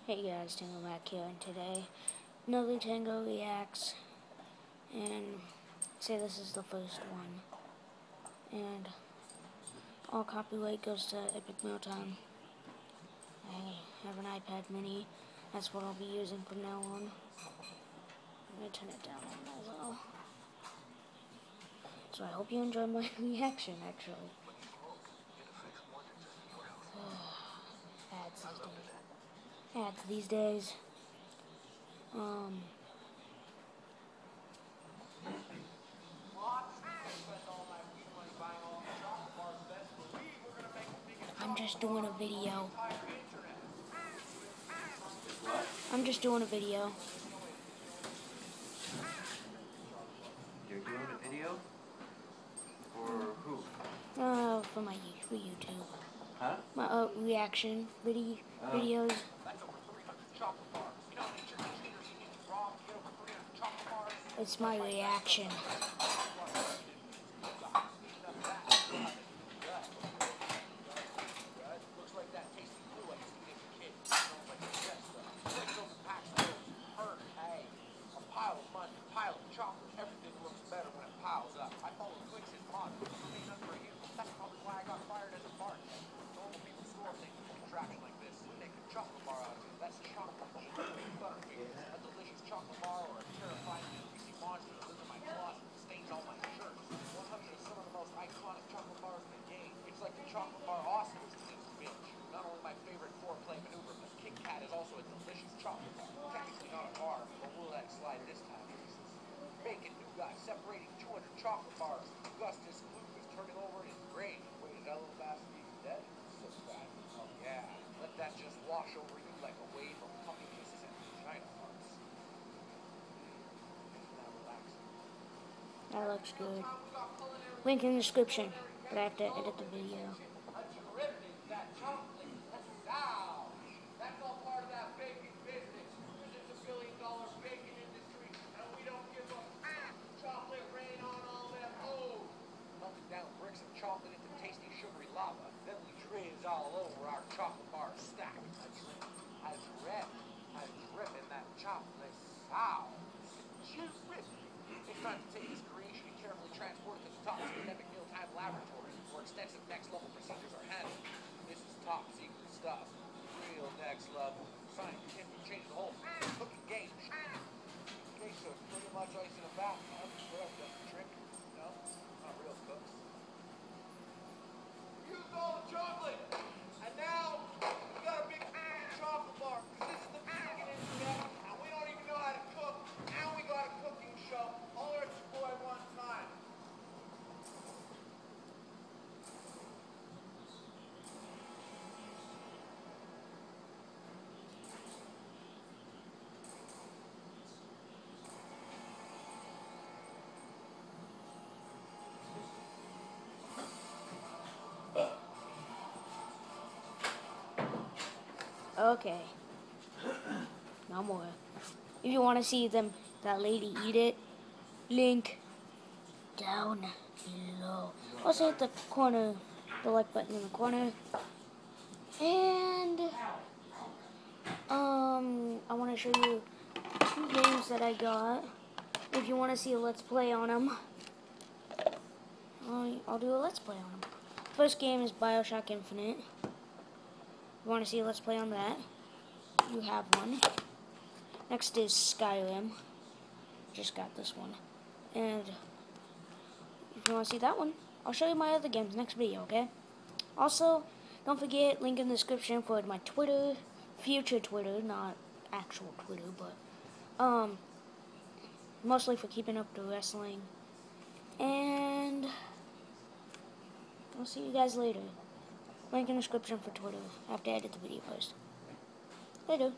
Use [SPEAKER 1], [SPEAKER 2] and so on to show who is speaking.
[SPEAKER 1] Hey guys, Tango Mac here, and today another Tango reacts, and say this is the first one, and all copyright goes to Epic Mealtime. I have an iPad mini, that's what I'll be using from now on. I'm going to turn it down a little. So I hope you enjoy my reaction, actually. Ads these days. I'm just doing a video. I'm just doing a video.
[SPEAKER 2] You're doing a video? For who?
[SPEAKER 1] For YouTube.
[SPEAKER 2] Huh?
[SPEAKER 1] My reaction videos. It's my reaction.
[SPEAKER 3] Everything looks better when it piles up. I follow clicks in modern. I mean, that's for you. That's probably why I got fired as a bartender. Normal people store things with contraption like this. Make a chocolate bar out of it. That's chocolate. A delicious chocolate bar or a terrifying greasy monster that lives in my closet and stains all my shirts. 100 is some of the most iconic chocolate bars in the game. It's like the chocolate bar awesome is to this bitch. Not only my favorite foreplay maneuver, but Kit Kat is also a delicious chocolate bar. Technically not a bar, but we'll let it slide this time. Bacon nougat separating 200 chocolate bars. Augustus Lucas turning over in his grave. Wait, is that little bastard even dead? So sad. Oh yeah. Let that just wash over you like a wave of puppy kisses and vagina hearts. Isn't that relaxing?
[SPEAKER 1] That looks good. Link in the description, but I have to edit the video.
[SPEAKER 3] That's all part of that bacon business. It's a billion-dollar bacon industry, and we don't give a chocolate rain on all them O's. Melting down bricks of chocolate into tasty sugary lava, then we driz all over our chocolate bar stack. I drip in that chocolate sauce. It's time to take this creation and carefully transport it to the top of the Epic Mealtime laboratory, where extensive next-level procedures are handled. This is top secret stuff. Real next level. Scientific, change the whole cooking game. Okay, so pretty much ice in a bathtub. What else does the trick? No? Not real cooks. Use all the chocolate! And now, we got a big chocolate bar. This is the bacon internet, and we don't even know how to cook. And we got a cooking show. All our boy one time.
[SPEAKER 1] Okay. No more. If you want to see that lady eat it, link down below. Also hit the corner, the like button in the corner. And I want to show you 2 games that I got. If you want to see a let's play on them, I'll do a let's play on them. First game is BioShock Infinite. You want to see a let's play on that? You have one. Next is Skyrim. Just got this one. And if you want to see that one, I'll show you my other games next video, okay? Also, don't forget, link in the description for my Twitter, future Twitter, not actual Twitter, but mostly for keeping up the wrestling. And I'll see you guys later. Link in the description for Twitter. I have to edit the video first. Later.